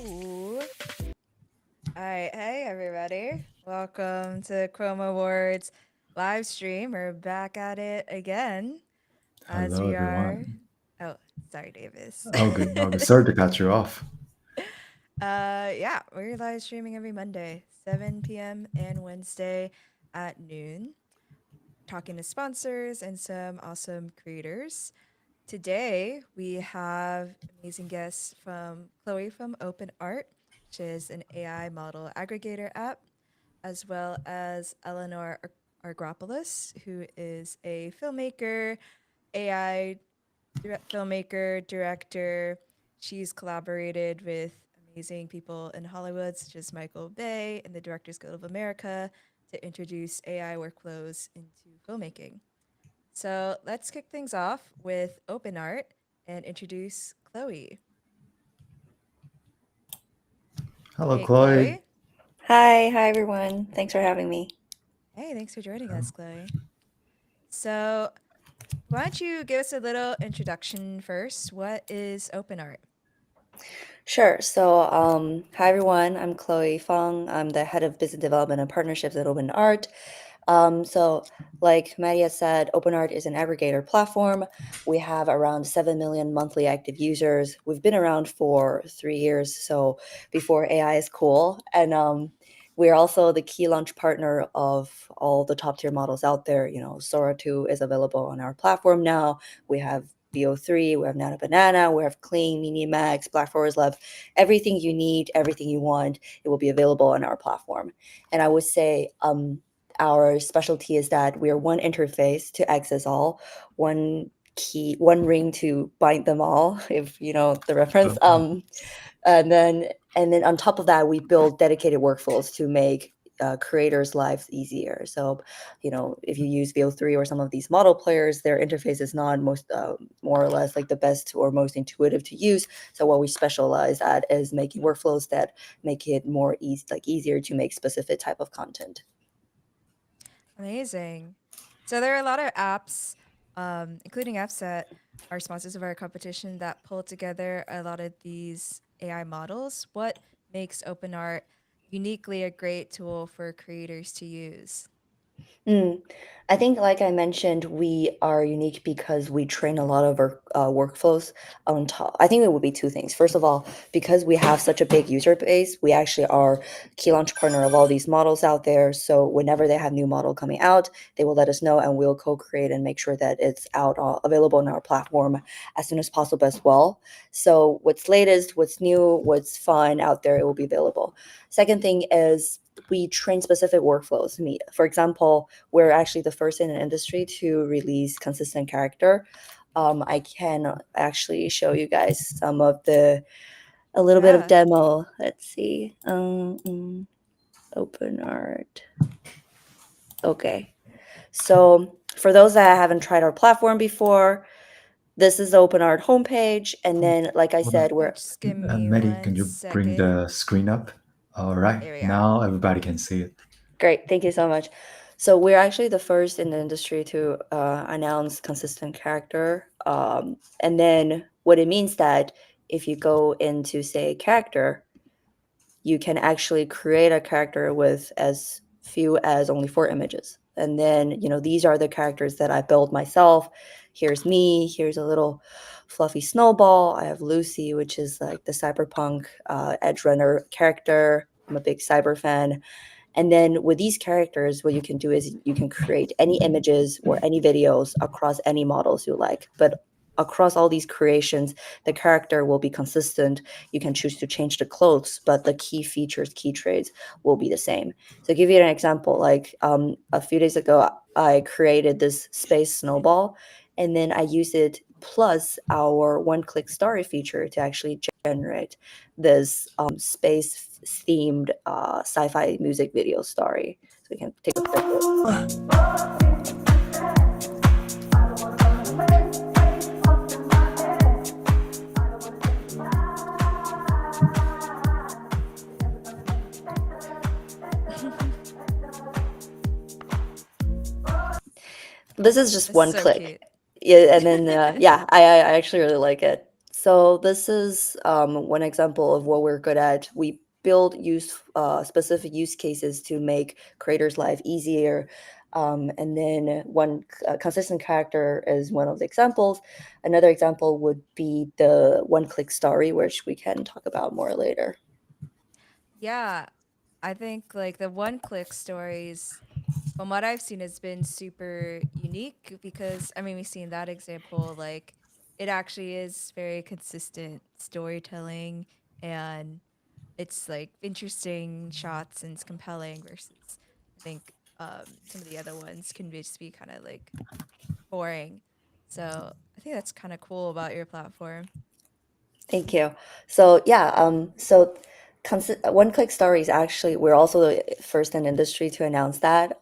Ooh. All right, hey everybody. Welcome to Chroma Awards live stream. We're back at it again as Hello, we are. everyone. Oh, sorry, Davis. Oh, good. Oh, good. Sorry to cut you off. Yeah, we're live streaming every Monday, 7 p.m. and Wednesday at noon, talking to sponsors and some awesome creators. Today, we have amazing guests from Chloe from Openart, which is an AI model aggregator app, as well as Ellenor Argryopoulos, who is a filmmaker, AI filmmaker, director. She's collaborated with amazing people in Hollywood, such as Michael Bay and the Directors Guild of America, to introduce AI workflows into filmmaking. So let's kick things off with Openart and introduce Chloe. Hello, Hey, Chloe. Chloe. Hi everyone. Thanks for having me. Hey, thanks for joining us, Chloe. So, why don't you give us a little introduction first? What is Openart? Sure. Hi everyone. I'm Chloe Fong. I'm the head of business development and partnerships at Openart. Like Maddie has said, Openart is an aggregator platform. We have around 7 million monthly active users. We've been around for 3 years, so before AI is cool. And we're also the key launch partner of all the top tier models out there. Sora 2 is available on our platform now. We have BO3, we have Nana Banana, we have Clean, Mini Max, Black Forest Lab. Everything you need, everything you want, it will be available on our platform. And I would say, our specialty is that we are one interface to access all, one key, one ring to bind them all, if you know the reference. Okay. And then on top of that, we build dedicated workflows to make creators' lives easier. So, if you use VO3 or some of these model players, their interface is not more or less like the best or most intuitive to use. So what we specialize at is making workflows that make it more easier to make specific type of content. Amazing. So, there are a lot of apps, including apps that are sponsors of our competition, that pull together a lot of these AI models. What makes Openart uniquely a great tool for creators to use? Mm. I think, like I mentioned, we are unique because we train a lot of our workflows on top. I think it would be two things. First of all, because we have such a big user base, we actually are key launch partner of all these models out there. So whenever they have new model coming out, they will let us know, and we'll co-create and make sure that it's out available on our platform as soon as possible as well. So what's latest, what's new, what's fun out there, it will be available. Second thing is we train specific workflows. For example, we're actually the first in the industry to release consistent character. I can actually show you guys a little bit of Yeah. demo. Let's see. Open art. Okay. So for those that haven't tried our platform before, this is the Open Art homepage. And then, like I Well, said, we're Just give me Maddie, can one you bring second. the screen up? All right. There we are. Now everybody can see it. great. Thank you so much. So we're actually the first in the industry to announce consistent character. And then what it means that if you go into, say, character, you can actually create a character with as few as only 4 images. And then, these are the characters that I built myself. Here's me. Here's a little fluffy snowball. I have Lucy, which is like the cyberpunk edge runner character. I'm a big cyber fan. And then with these characters, what you can do is you can create any images or any videos across any models you like. But across all these creations, the character will be consistent. You can choose to change the clothes, but the key features, key traits will be the same. So to give you an example, like a few days ago, I created this space snowball, and then I used it plus our one-click story feature to actually generate this space themed sci-fi music video story. So we can take a quick look. This is just It's one so click. cute. Yeah, and then yeah, I actually really like it. So this is one example of what we're good at. We build specific use cases to make creators' life easier. And then one consistent character is one of the examples. Another example would be the one-click story, which we can talk about more later. Yeah, I think like the one-click stories, from what I've seen, has been super unique because I mean we've seen that example like it actually is very consistent storytelling and it's like interesting shots and it's compelling versus I think some of the other ones can just be kind of like boring. So I think that's kind of cool about your platform. Thank you. So yeah, one-click stories actually we're also the first in industry to announce that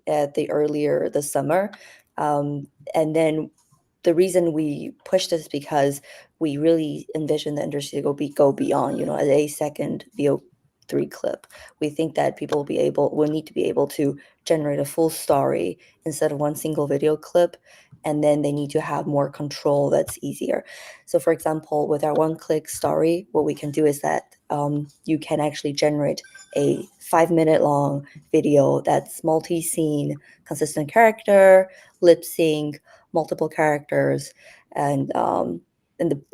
at the earlier this summer, and then the reason we pushed this because we really envision the industry to go beyond a 8-second VO3 clip. We think that people will need to be able to generate a full story instead of one single video clip, and then they need to have more control that's easier. So for example, with our one-click story, what we can do is that you can actually generate a 5-minute long video that's multi-scene, consistent character, lip sync, multiple characters, and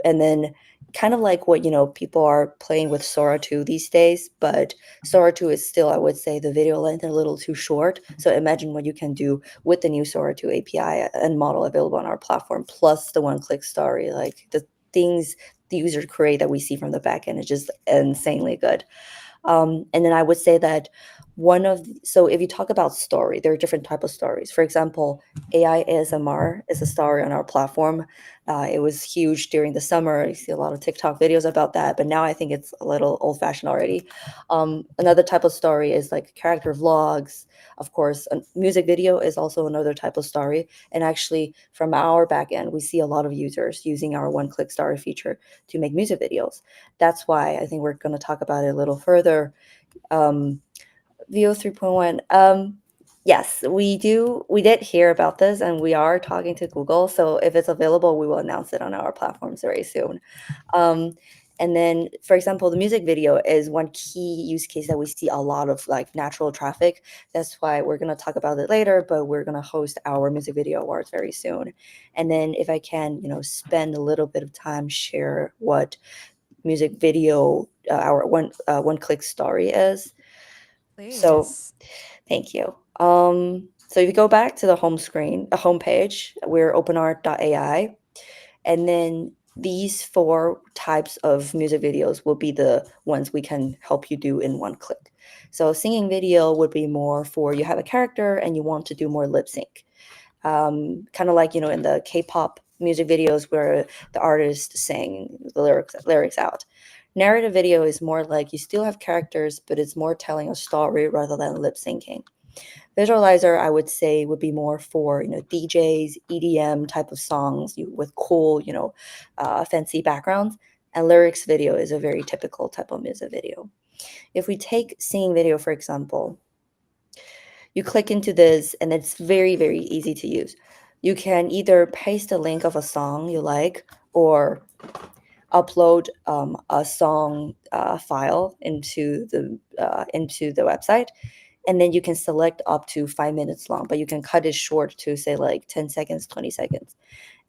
then kind of like what people are playing with Sora 2 these days, but Sora 2 is still, I would say, the video length a little too short. So imagine what you can do with the new Sora 2 API and model available on our platform, plus the one-click story. Like the things the users create that we see from the backend is just insanely good. And then I would say that so if you talk about story, there are different type of stories. For example, AI ASMR is a story on our platform. It was huge during the summer. You see a lot of TikTok videos about that, but now I think it's a little old fashioned already. Another type of story is like character vlogs. Of course, a music video is also another type of story. And actually, from our backend, we see a lot of users using our one-click story feature to make music videos. That's why I think we're going to talk about it a little further. VO 3.1. Yes, we do. We did hear about this, and we are talking to Google. So if it's available, we will announce it on our platforms very soon. Um, and then, for example, the music video is one key use case that we see a lot of like natural traffic. That's why we're going to talk about it later, but we're going to host our music video awards very soon. And then if I can, spend a little bit of time, share what music video, our one click story is. So Please. thank you. So if you go back to the home screen, a homepage, we're openart.ai. And then these 4 types of music videos will be the ones we can help you do in one click. So singing video would be more for you have a character and you want to do more lip sync. Kind of like, in the K-pop music videos where the artist sang the lyrics out. Narrative video is more like you still have characters, but it's more telling a story rather than lip syncing. Visualizer, I would say, would be more for DJs, EDM type of songs with cool, fancy backgrounds. And lyrics video is a very typical type of music video. If we take singing video, for example, you click into this, and it's very, very easy to use. You can either paste a link of a song you like, or upload a song file into the website, and then you can select up to 5 minutes long, but you can cut it short to say like 10 seconds, 20 seconds.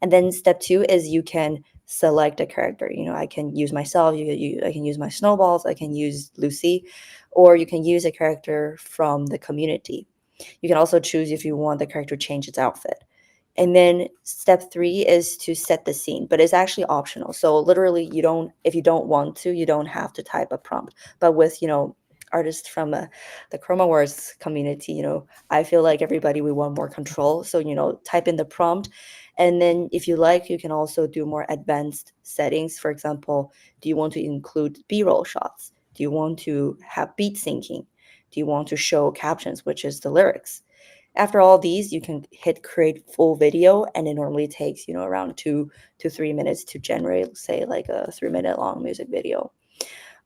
And then step 2 is you can select a character. I can use myself, I can use my snowballs, I can use Lucy, or you can use a character from the community. You can also choose if you want the character to change its outfit. And then step 3 is to set the scene, but it's actually optional. So literally if you don't want to, you don't have to type a prompt. But with, artists from the Chroma Wars community, I feel like everybody, we want more control. So, type in the prompt. And then if you like, you can also do more advanced settings. For example, do you want to include B-roll shots? Do you want to have beat syncing? Do you want to show captions, which is the lyrics? After all these, you can hit create full video, and it normally takes, around 2 to 3 minutes to generate, say, like a 3-minute long music video.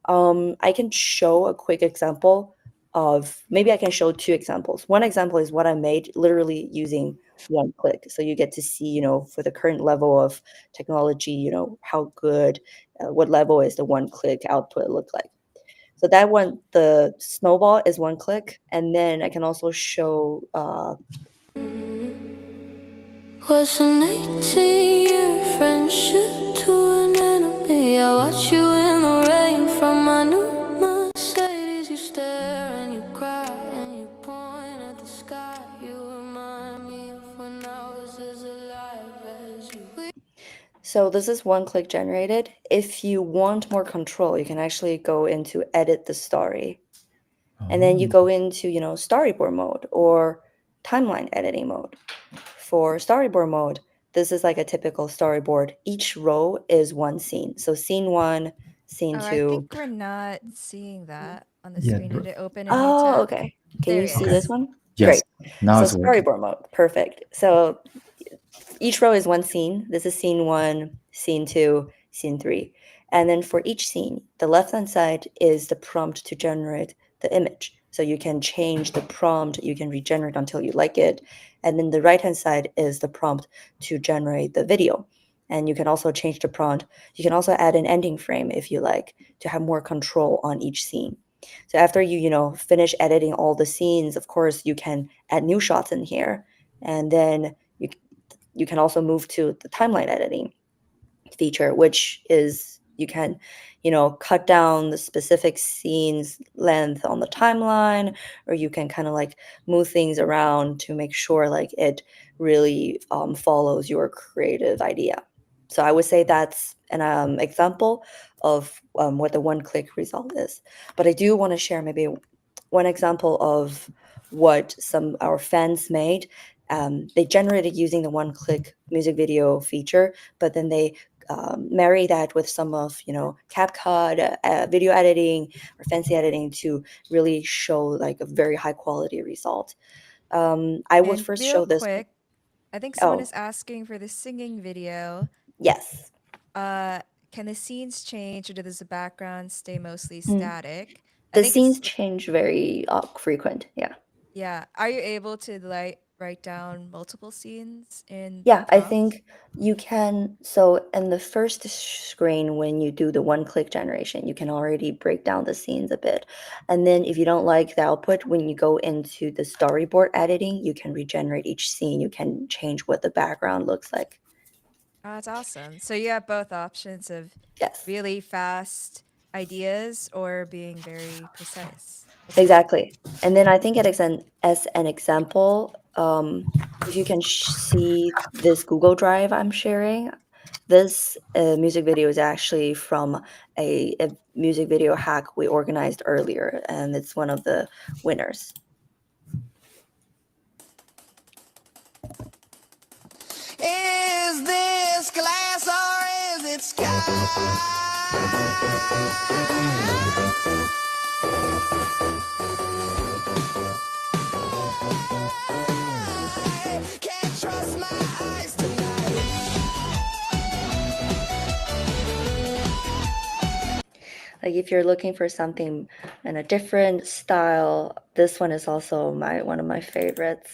I can show a quick example of, maybe I can show two examples. One example is what I made literally using one click. So you get to see, for the current level of technology, how good, what level is the one click output look like. So that one, the snowball is one click. And then I can also show was an 18-year friendship to an enemy. I watch you in the rain from my new Mercedes. You stare and you cry and you point at the sky. You remind me of when I was as alive as you. So this is one click generated. If you want more control, you can actually go into edit the story. And then you go into, storyboard mode or timeline editing mode. For storyboard mode, this is like a typical storyboard. Each row is one scene. So scene 1, scene Oh, 2. I think we're not seeing that on the Yeah, screen. Did it open a new Oh, tab? okay. Can There you it see is. this one? Yes. Now So it's working. storyboard mode, perfect. So each row is one scene. This is scene 1, scene 2, scene 3. And then for each scene, the left-hand side is the prompt to generate the image. So you can change the prompt, you can regenerate until you like it. And then the right-hand side is the prompt to generate the video. And you can also change the prompt. You can also add an ending frame if you like to have more control on each scene. So after you, finish editing all the scenes, of course, you can add new shots in here. And then you can also move to the timeline editing feature, which is you can, cut down the specific scene's length on the timeline, or you can kind of like move things around to make sure like it really follows your creative idea. So I would say that's an example of what the one-click result is. But I do want to share maybe one example of what some our fans made. They generated using the one-click music video feature, but then they marry that with some of CapCut video editing or fancy editing to really show like a very high quality result. I would And first real show this. quick, I think someone Oh, is asking for the singing video. yes. Can the scenes change or does the background stay mostly Mm. static? I The think it's scenes change very frequent. Yeah. yeah. Are you able to like write down multiple scenes in Yeah, I prompts? think you can. So in the first screen, when you do the one-click generation, you can already break down the scenes a bit. And then if you don't like the output, when you go into the storyboard editing, you can regenerate each scene. You can change what the background looks like. Oh, that's awesome. So you have both options of Yes, really fast ideas or being very precise. That's cool. exactly. And then I think as an example, if you can see this Google Drive I'm sharing, this music video is actually from a music video hack we organized earlier, and it's one of the winners. Is this glass or is it sky? Can't trust my eyes tonight. Like if you're looking for something in a different style, this one is also one of my favorites.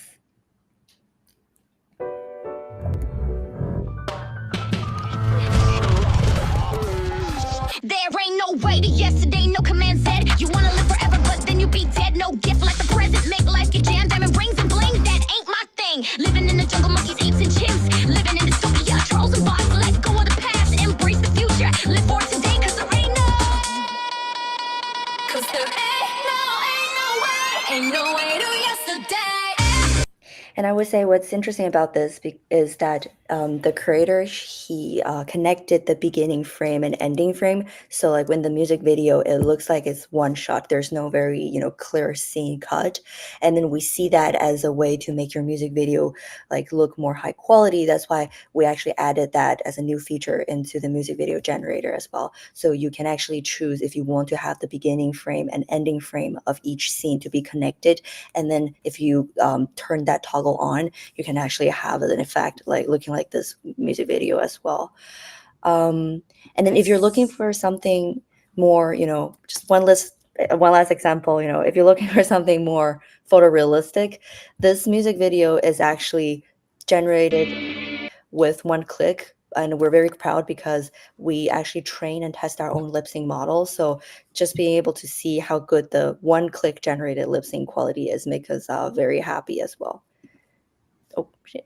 There ain't no way to yesterday, no command Z. You wanna live forever, but then you be dead. No gift like the present, make life get jammed. Diamond rings and bling, that ain't my thing. Living in the jungle, monkeys, apes, and chimps. Living in dystopia, trolls and bots. Let go of the past, embrace the future. Live for today, cause there ain't no. Cause there ain't no way to yesterday. And I would say what's interesting about this is that the creator, he connected the beginning frame and ending frame. So like when the music video, it looks like it's one shot. There's no very, clear scene cut. And then we see that as a way to make your music video like look more high quality. That's why we actually added that as a new feature into the music video generator as well. So you can actually choose if you want to have the beginning frame and ending frame of each scene to be connected. And then if you turn that toggle on, you can actually have an effect like looking like this music video as well. And then if you're looking Nice. for something more, just one less one last example, if you're looking for something more photorealistic, this music video is actually generated with one click. And we're very proud because we actually train and test our own lip sync models. So just being able to see how good the one click generated lip sync quality is makes us very happy as well. Oh, shit.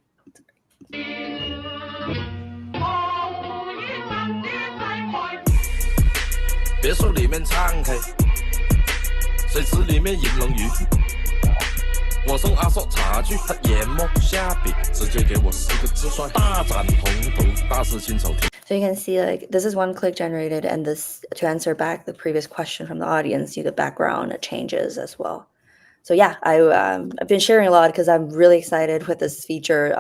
别墅里面唱 K， 水池里面饮龙鱼。我送阿硕茶具，他眼目下笔，直接给我4个字帅，大展宏图，大师亲手提。 So you can see like this is one click generated, and this to answer back the previous question from the audience, the background changes as well. So yeah, I've been sharing a lot because I'm really excited with this feature.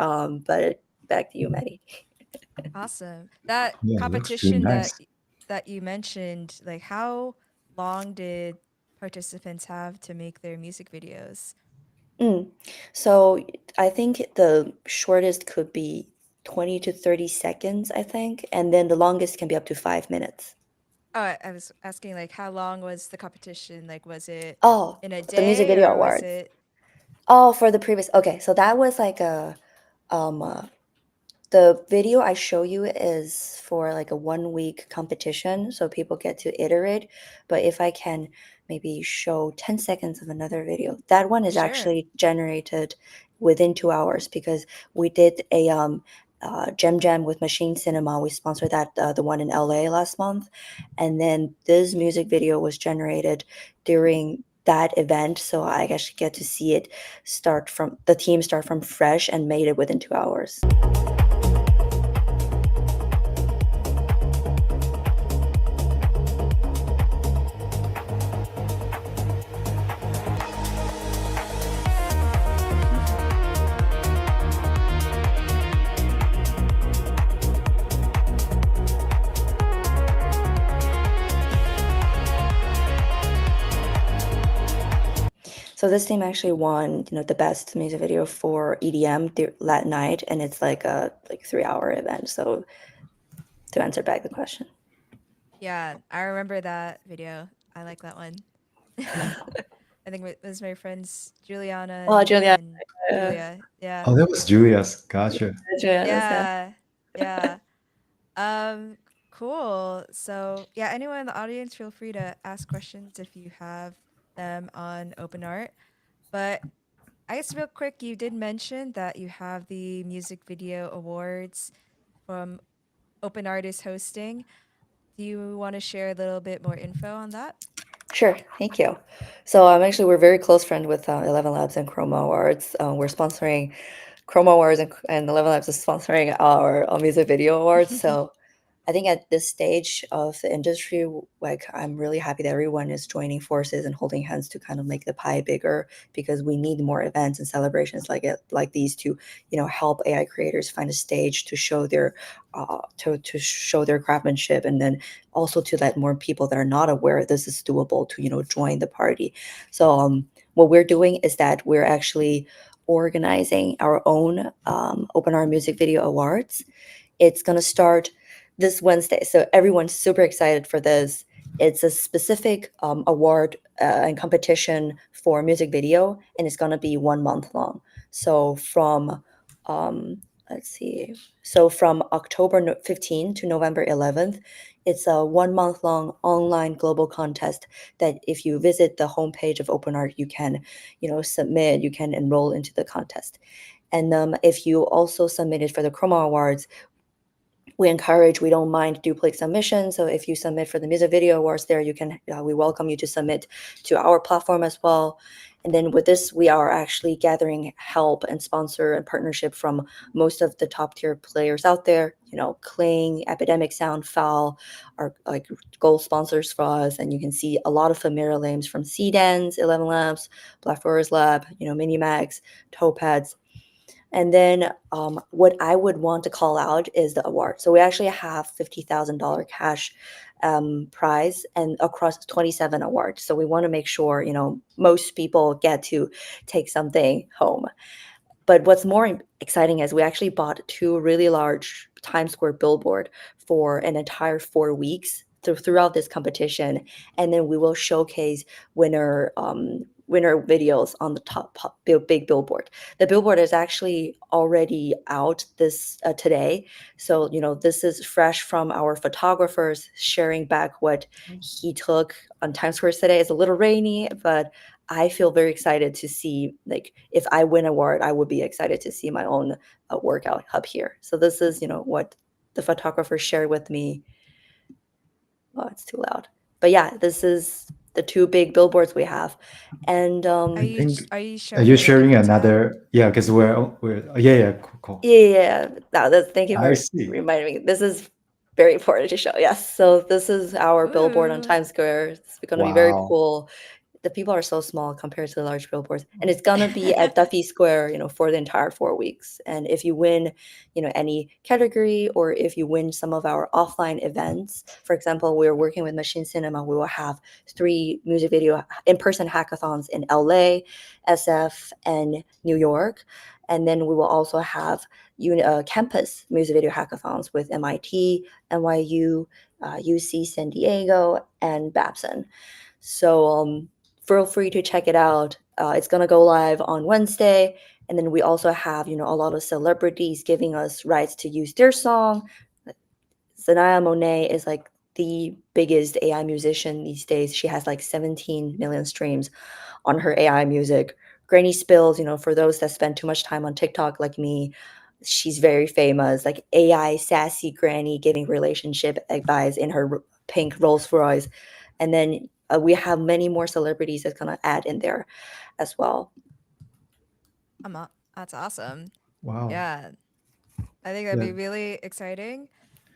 But back to you, Maddie. Awesome. That Yeah, it looks really competition nice. that you mentioned, like how long did participants have to make their music videos? So I think the shortest could be 20 to 30 seconds, I think, and then the longest can be up to 5 minutes. Oh, I was asking like how long was the competition? Like was it Oh, in a the Music day Video or was Awards. it Oh, for the previous. Okay, so that was like the video I show you is for like a 1 week competition, so people get to iterate. But if I can maybe show 10 seconds of another video, that one is Sure. actually generated within 2 hours because we did a Gem Jam with Machine Cinema. We sponsored that, the one in LA last month. And then this music video was generated during that event. So I actually get to see it the team start from fresh and made it within 2 hours. So this team actually won, the best music video for EDM that night, and it's like a 3-hour event. So to answer back the question. Yeah, I remember that video. I like that one. I think it was my friends Juliana Oh, Julia. and Julia. Yeah. Oh, that was Julia's. Gotcha. Yeah. Yeah. Cool. So yeah, anyone in the audience, feel free to ask questions if you have them on Openart. But I guess real quick, you did mention that you have the music video awards from Openart is hosting. Do you want to share a little bit more info on that? Sure, thank you. So we're very close friends with 11 Labs and Chroma Awards. We're sponsoring Chroma Awards, and 11 Labs is sponsoring our music video awards. So I think at this stage of the industry, like I'm really happy that everyone is joining forces and holding hands to kind of make the pie bigger, because we need more events and celebrations like these to help AI creators find a stage to show their to show their craftsmanship, and then also to let more people that are not aware this is doable to join the party. So what we're doing is that we're actually organizing our own Openart Music Video Awards. It's going to start this Wednesday. So everyone's super excited for this. It's a specific award and competition for music video, and it's going to be 1 month long. So from from October 15 to November 11th, it's a 1 month long online global contest that if you visit the homepage of Openart, you can submit, you can enroll into the contest. And if you also submitted for the Chroma Awards, we don't mind duplicate submissions. So if you submit for the music video awards there, we welcome you to submit to our platform as well. And then with this, we are actually gathering help and sponsor and partnership from most of the top tier players out there. Kling, Epidemic Sound, Foul are like gold sponsors for us. And you can see a lot of familiar names from CDANS, 11 Labs, Black Forest Lab, Minimax, Topads. And then what I would want to call out is the award. So we actually have $50,000 cash prize and across 27 awards. So we want to make sure, most people get to take something home. But what's more exciting is we actually bought 2 really large Times Square billboard for an entire 4 weeks throughout this competition, and then we will showcase winner videos on the big billboard. The billboard is actually already out this today, so this is fresh from our photographers sharing back what he took on Times Square today. It's a little rainy, but I feel very excited to see, like, if I win award, I would be excited to see my own workout up here. So this is what the photographer shared with me. Oh, it's too loud. But yeah, this is the two big billboards we have. And Are you think- are you Are showing you a sharing different another? Yeah, because we're yeah, cool. yeah, thank you I for see. reminding me. This is very important to show. Yes. So this is our billboard on Ooh. Times Square. It's going to be very Wow. cool. The people are so small compared to the large billboards, and it's gonna be at Duffy Square, for the entire 4 weeks. And if you win, any category, or if you win some of our offline events, for example, we're working with Machine Cinema. We will have 3 music video in-person hackathons in LA, SF, and New York, and then we will also have campus music video hackathons with MIT, NYU, UC San Diego, and Babson. So feel free to check it out. It's gonna go live on Wednesday, and then we also have a lot of celebrities giving us rights to use their song. Zanaya Monet is like the biggest AI musician these days. She has like 17 million streams on her AI music. Granny Spills, for those that spend too much time on TikTok like me, she's very famous. Like AI sassy granny giving relationship advice in her pink Rolls Royce, and then we have many more celebrities that's gonna add in there as well. That's awesome. Wow. Yeah, I think that'd Yeah. be really exciting.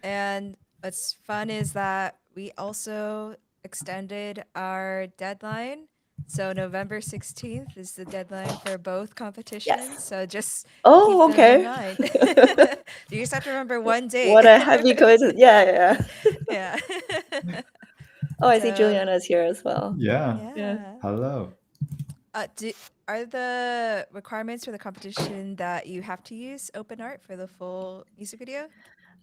And what's fun is that we also extended our deadline. So November 16th is the deadline for both competitions. So just Oh, keep them in okay. mind. You just have to remember one date. What a happy coincidence. Yeah. Yeah. Oh, I see So, Juliana's here as well. Yeah. yeah. Hello. Are the requirements for the competition that you have to use Openart for the full music video?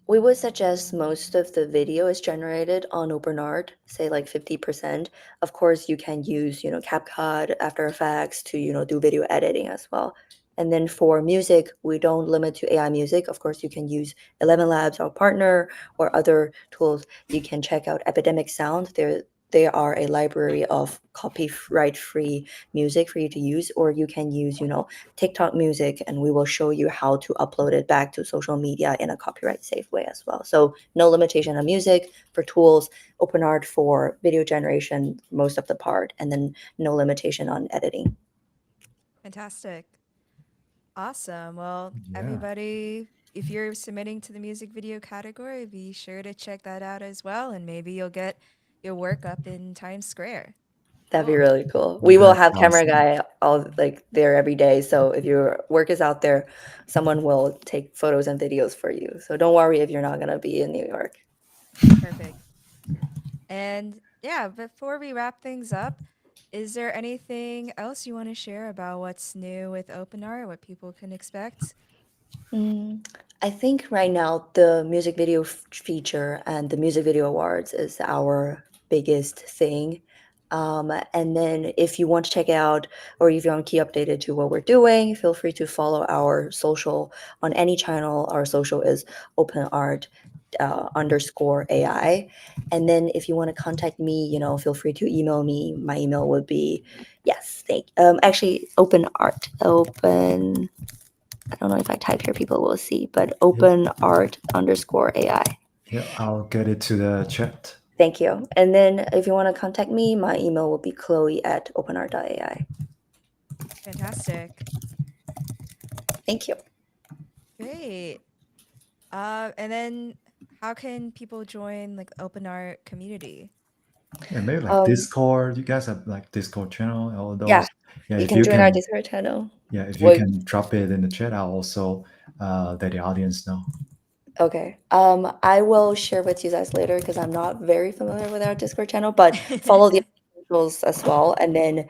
We would suggest most of the video is generated on Openart, say like 50%. Of course, you can use, CapCut, After Effects to, do video editing as well. And then for music, we don't limit to AI music. Of course, you can use 11 Labs, our partner, or other tools. You can check out Epidemic Sound. They are a library of copyright-free music for you to use, or you can use, TikTok music, and we will show you how to upload it back to social media in a copyright-safe way as well. So no limitation on music for tools, Openart for video generation, most of the part, and then no limitation on editing. Fantastic. Awesome. Well, Yeah. everybody, if you're submitting to the music video category, be sure to check that out as well, and maybe you'll get your work up in Times Square. That'd be Cool. really cool. We will That's have camera awesome. guy all like there every day. So if your work is out there, someone will take photos and videos for you. So don't worry if you're not gonna be in New York. Perfect. And yeah, before we wrap things up, is there anything else you want to share about what's new with Openart, what people can expect? I think right now the music video feature and the music video awards is our biggest thing. And then if you want to check out, or if you want to keep updated to what we're doing, feel free to follow our social on any channel. Our social is Openart _ AI. And then if you want to contact me, feel free to email me. My email would be, actually Openart, I don't know if I type here, people will see, but Openart _ AI. Yeah, I'll get it to the chat. Thank you. And then if you want to contact me, my email will be chloe@openart.ai. Fantastic. Thank you. Great. And then how can people join like the Openart community? And maybe like Discord. You guys have like Discord channel, all those. Yeah, Yeah, you if can join our Discord channel. Yeah, if you Wait. can drop it in the chat, I'll also let the audience know. Okay. I will share with you guys later because I'm not very familiar with our Discord channel, but follow the socials as well, and then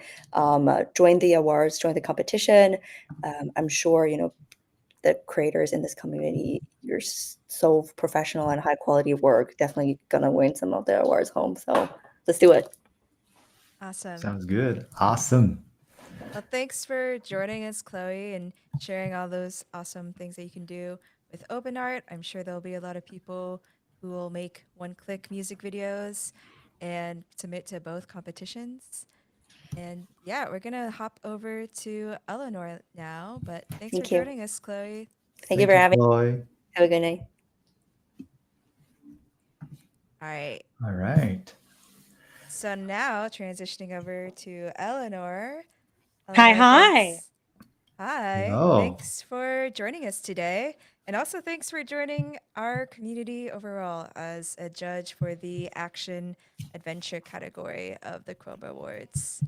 join the awards, join the competition. I'm sure the creators in this community, you're so professional and high quality work, definitely gonna win some of the awards home. So let's do it. Awesome. Sounds good. Awesome. Well, thanks for joining us, Chloe, and sharing all those awesome things that you can do with Openart. I'm sure there'll be a lot of people who will make one-click music videos and submit to both competitions. And yeah, we're gonna hop over to Ellenor now, but thanks Thank for you. joining us, Chloe. Thank you for having me. Chloe. Have a good night. All right. All right. So now transitioning over to Ellenor. Hi, Ellenor, hi. thanks. Hi. Hello. Thanks for joining us today. And also thanks for joining our community overall as a judge for the action adventure category of the Chroma Awards.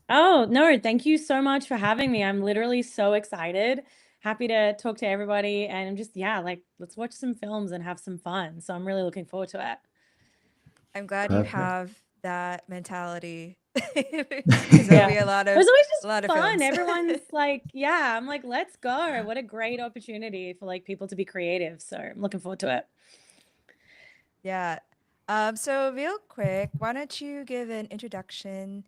Oh, no, thank you so much for having me. I'm literally so excited. Happy to talk to everybody and just, yeah, like let's watch some films and have some fun. So I'm really looking forward to it. I'm glad you Perfect. have that mentality because there'll be a lot It of was always just a lot of fun. films. Everyone's like, yeah, I'm like, let's go. What a great opportunity for like people to be creative. So I'm looking forward to it. Yeah. So real quick, why don't you give an introduction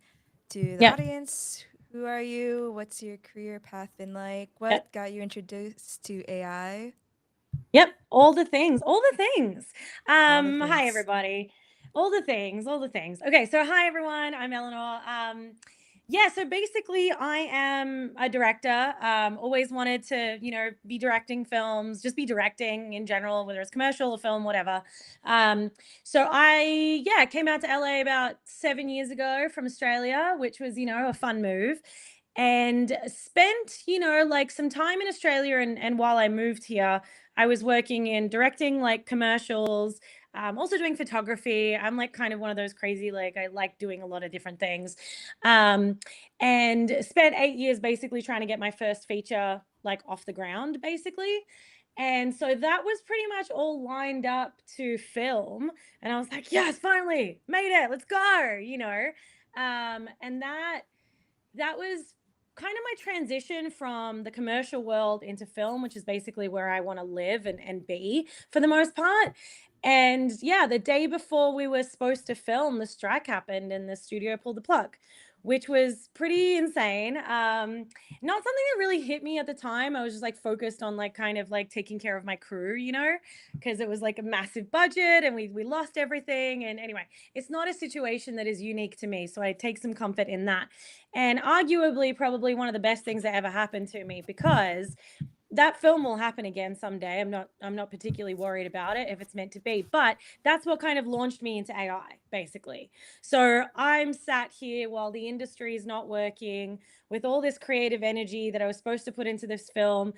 to the Yeah. audience? Who are you? What's your career path been like? What Yep. got you introduced to AI? Yep, all the things, all the things. All the Hi things. everybody. All the things, all the things. Okay, so hi everyone, I'm Ellenor. Yeah, so basically I am a director. Always wanted to, you know, be directing films, just be directing in general, whether it's commercial or film, whatever. So I came out to LA about 7 years ago from Australia, which was, you know, a fun move. And spent, you know, like some time in Australia and while I moved here, I was working in directing like commercials, also doing photography. I'm like kind of one of those crazy, like I like doing a lot of different things. And spent 8 years basically trying to get my first feature like off the ground, basically. And so that was pretty much all lined up to film. And I was like, yes, finally made it. Let's go, you know. And that was kind of my transition from the commercial world into film, which is basically where I want to live and be for the most part. And yeah, the day before we were supposed to film, the strike happened and the studio pulled the plug, which was pretty insane. Not something that really hit me at the time. I was just like focused on like kind of like taking care of my crew, you know, because it was like a massive budget and we lost everything. And anyway, it's not a situation that is unique to me. So I take some comfort in that. And arguably probably one of the best things that ever happened to me, because that film will happen again someday. I'm not particularly worried about it if it's meant to be, but that's what kind of launched me into AI, basically. So I'm sat here while the industry is not working with all this creative energy that I was supposed to put into this film,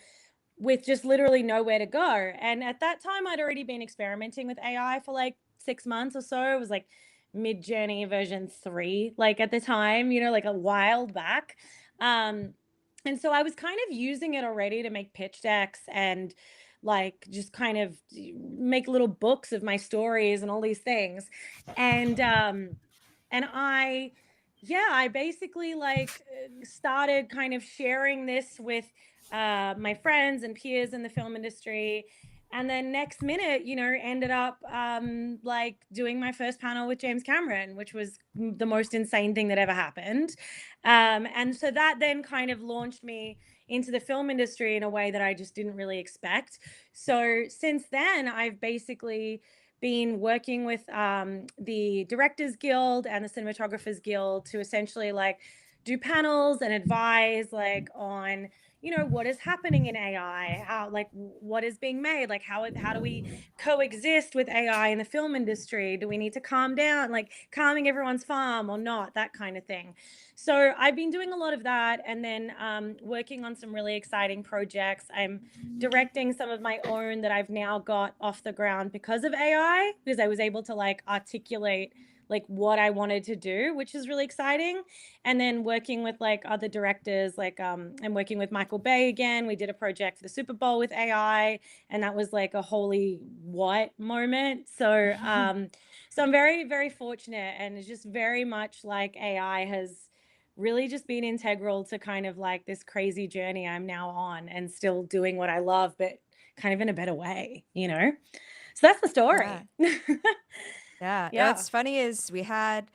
with just literally nowhere to go. And at that time, I'd already been experimenting with AI for like 6 months or so. It was like Midjourney version 3, like at the time, you know, like a while back. And so I was kind of using it already to make pitch decks and like just kind of make little books of my stories and all these things. And I basically like started kind of sharing this with my friends and peers in the film industry. And then next minute, you know, ended up like doing my first panel with James Cameron, which was the most insane thing that ever happened. And so that then kind of launched me into the film industry in a way that I just didn't really expect. So since then, I've basically been working with the Directors Guild and the Cinematographers Guild to essentially like do panels and advise like on, you know, what is happening in AI, how like what is being made, like how do we coexist with AI in the film industry? Do we need to calm down, like calming everyone's farm or not, that kind of thing. So I've been doing a lot of that, and then working on some really exciting projects. I'm directing some of my own that I've now got off the ground because of AI, because I was able to like articulate like what I wanted to do, which is really exciting. And then working with like other directors, like I'm working with Michael Bay again. We did a project for the Super Bowl with AI, and that was like a holy what moment. So so I'm very, very fortunate, and it's just very much like AI has really just been integral to kind of like this crazy journey I'm now on, and still doing what I love, but kind of in a better way, you know? So that's the story. Yeah. Yeah. What's funny is we had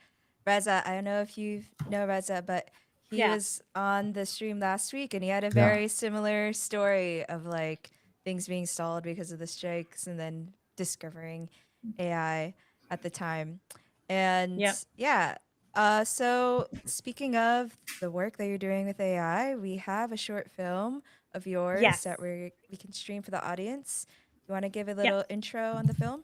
Reza. I don't know if you know Reza, but he Yeah. was on the stream last week and he had a Yeah. very similar story of like things being stalled because of the strikes and then discovering AI at the time. And Yep. yeah. So speaking of the work that you're doing with AI, we have a short film of yours Yes. that we can stream for the audience. You want to give a Yep. little intro on the film?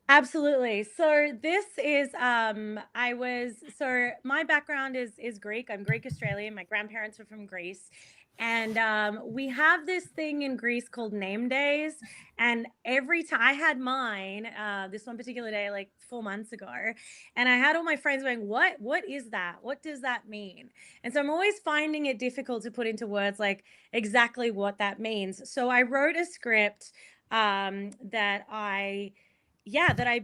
Absolutely. So this is so my background is Greek. I'm Greek Australian. My grandparents are from Greece. And we have this thing in Greece called name days. And every time I had mine, this one particular day, like 4 months ago, and I had all my friends going, what is that? What does that mean? And so I'm always finding it difficult to put into words like exactly what that means. So I wrote a script that I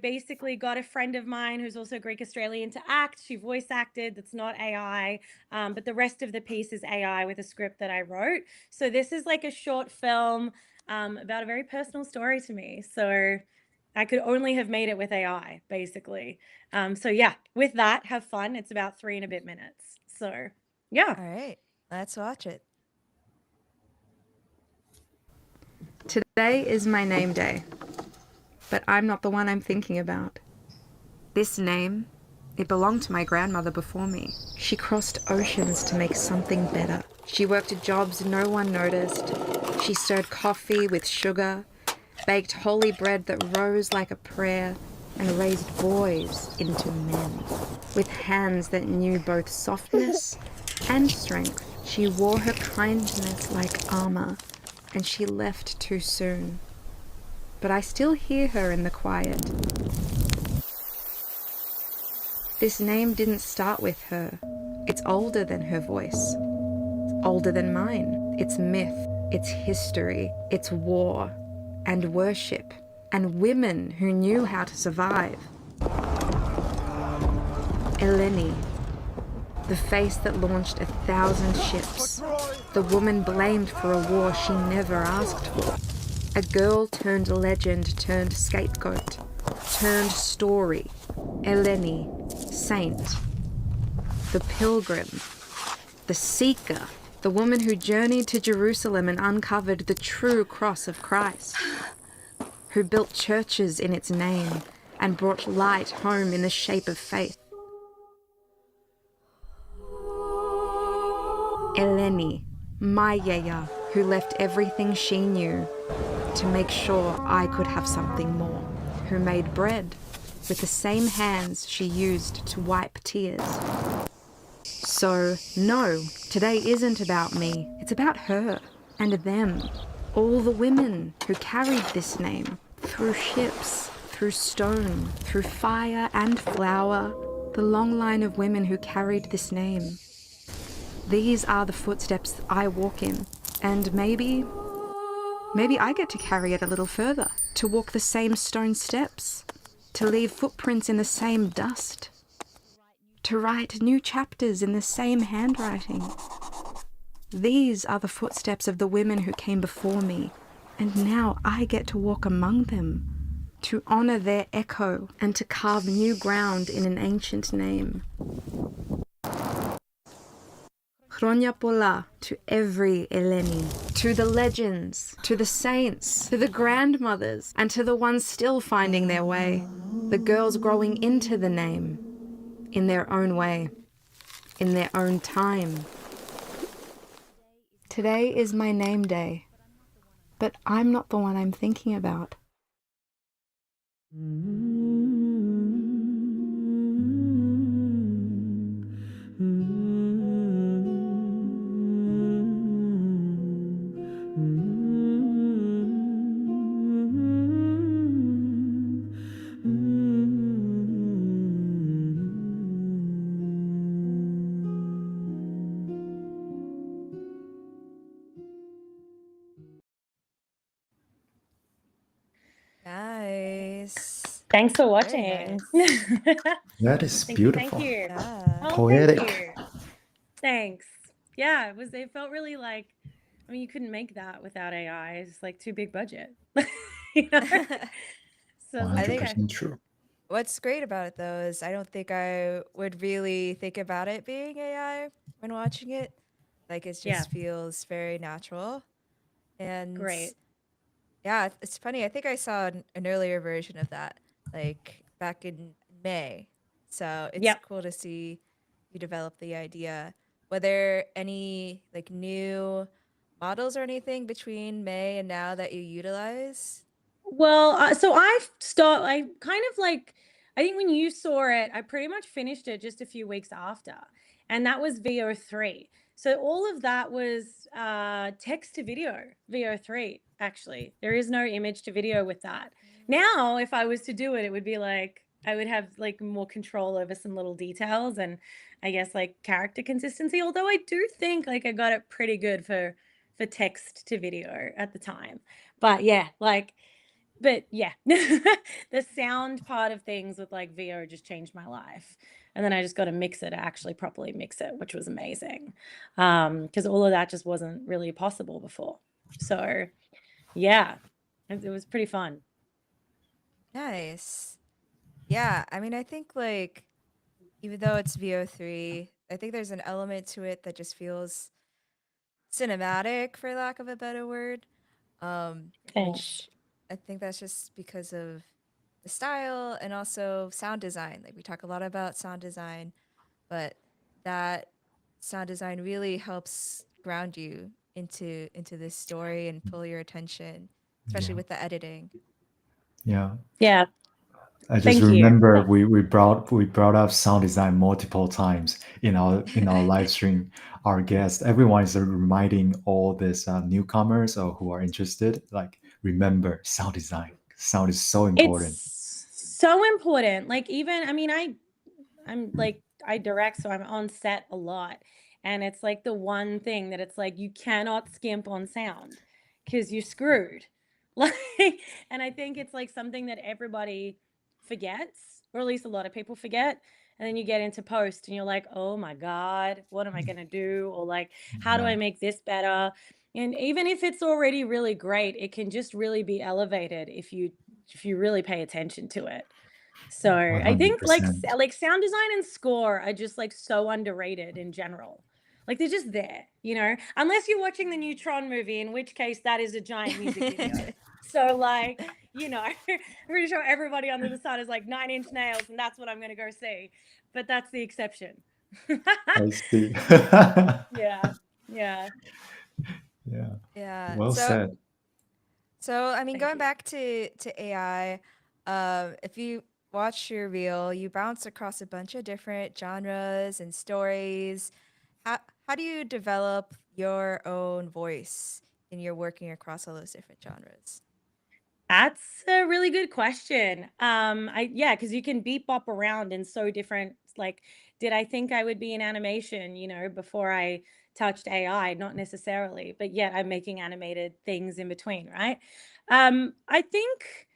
basically got a friend of mine who's also Greek Australian to act. She voice acted. That's not AI. But the rest of the piece is AI with a script that I wrote. So this is like a short film about a very personal story to me. So I could only have made it with AI, basically. So yeah, with that, have fun. It's about 3 and a bit minutes. So yeah. All right, let's watch it. Today is my name day, but I'm not the one I'm thinking about. This name, it belonged to my grandmother before me. She crossed oceans to make something better. She worked jobs no one noticed. She stirred coffee with sugar, baked holy bread that rose like a prayer, and raised boys into men. With hands that knew both softness and strength, she wore her kindness like armor, and she left too soon. But I still hear her in the quiet. This name didn't start with her. It's older than her voice. It's older than mine. It's myth, it's history, it's war, and worship, and women who knew how to survive. Eleni, the face that launched 1,000 ships. The woman blamed for a war she never asked for. A girl turned legend, turned scapegoat, turned story. Eleni, saint. The pilgrim. The seeker. The woman who journeyed to Jerusalem and uncovered the true cross of Christ. Who built churches in its name and brought light home in the shape of faith. Eleni, my Yaya, who left everything she knew to make sure I could have something more, who made bread with the same hands she used to wipe tears. So, no, today isn't about me, it's about her and them, all the women who carried this name, through ships, through stone, through fire and flower, the long line of women who carried this name. These are the footsteps I walk in, and maybe I get to carry it a little further, to walk the same stone steps, to leave footprints in the same dust, to write new chapters in the same handwriting. These are the footsteps of the women who came before me, and now I get to walk among them, to honor their echo and to carve new ground in an ancient name. Argryopoulos to every Eleni, to the legends, to the saints, to the grandmothers, and to the ones still finding their way, the girls growing into the name, in their own way, in their own time. Today is my name day, but I'm not the one I'm thinking about. Nice. Thanks for Very watching. nice. That is Thank you. beautiful. Thank you. Yeah. Oh, Poetic. thank you. Thanks. Yeah, it felt really like I mean, you couldn't make that without AI. It's like too big budget. You know? So I was I like, think 100% true. what's great about it though is I don't think I would really think about it being AI when watching it. Like it yeah, just feels very natural. And great. yeah, it's funny. I think I saw an earlier version of that, like back in May. So it's Yep. cool to see you develop the idea. Were there any like new models or anything between May and now that you utilize? Well, I kind of like, I think when you saw it, I pretty much finished it just a few weeks after. And that was VO3. So all of that was text to video, VO3, actually. There is no image to video with that. Now, if I was to do it, it would be like, I would have like more control over some little details and I guess like character consistency. Although I do think like I got it pretty good for text to video at the time. But yeah, like, but yeah, the sound part of things with like VO just changed my life. And then I just got to mix it, actually properly mix it, which was amazing. Because all of that just wasn't really possible before. So yeah, it was pretty fun. Nice. Yeah, I mean, I think like even though it's VO3, I think there's an element to it that just feels cinematic, for lack of a better word. Thanks. Which I think that's just because of the style and also sound design. Like we talk a lot about sound design, but that sound design really helps ground you into this story and pull your attention, especially Yeah. with the editing. Yeah. Yeah. I just Thank you. remember we brought up sound design multiple times in our live stream. Our guests, everyone is reminding all these newcomers or who are interested, like remember sound design. Sound is so important. It's so important. Like even, I mean, I'm like, I direct, so I'm on set a lot. And it's like the one thing that it's like, you cannot skimp on sound because you're screwed. Like, and I think it's like something that everybody forgets, or at least a lot of people forget. And then you get into post and you're like, oh my God, what am I going to do? Or like, how do Yeah. I make this better? And even if it's already really great, it can just really be elevated if you really pay attention to it. So I think like 100%. like sound design and score are just like so underrated in general. Like they're just there, you know, unless you're watching the Neutron movie, in which case that is a giant music video. So like, you know, I'm pretty sure everybody under the sun is like 9 Inch Nails, and that's what I'm gonna go see. But that's the exception. I see. Yeah. Yeah. Yeah. Yeah. Well said. So I mean, Thank going you. back to AI, if you watch your reel, you bounce across a bunch of different genres and stories. How do you develop your own voice in your working across all those different genres? That's a really good question. Yeah, because you can beep bop around in so different. Like, did I think I would be in animation, you know, before I touched AI? Not necessarily, but yet I'm making animated things in between, right? I think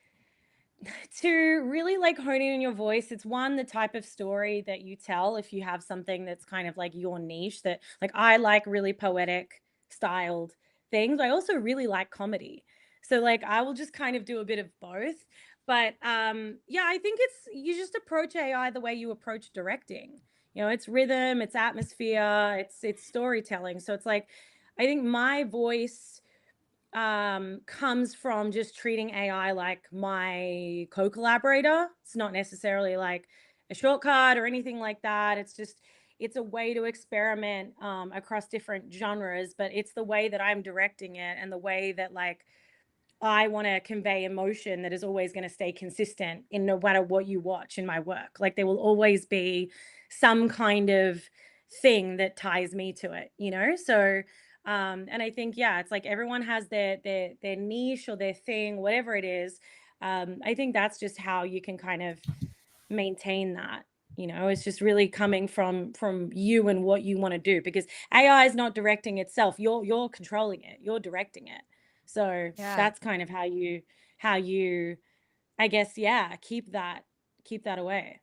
to really like hone in on your voice, it's one, the type of story that you tell. If you have something that's kind of like your niche, that like I like really poetic styled things. I also really like comedy. So like I will just kind of do a bit of both. But yeah, I think it's, you just approach AI the way you approach directing. You know, it's rhythm, it's atmosphere, it's storytelling. So it's like I think my voice comes from just treating AI like my co-collaborator. It's not necessarily like a shortcut or anything like that. It's just, it's a way to experiment across different genres, but it's the way that I'm directing it and the way that like I want to convey emotion that is always going to stay consistent in no matter what you watch in my work. Like there will always be some kind of thing that ties me to it, you know? So and I think yeah, it's like everyone has their niche or their thing, whatever it is. I think that's just how you can kind of maintain that. You know, it's just really coming from you and what you want to do, because AI is not directing itself. You're controlling it. You're directing it. So Yeah. that's kind of how you I guess yeah, keep that away.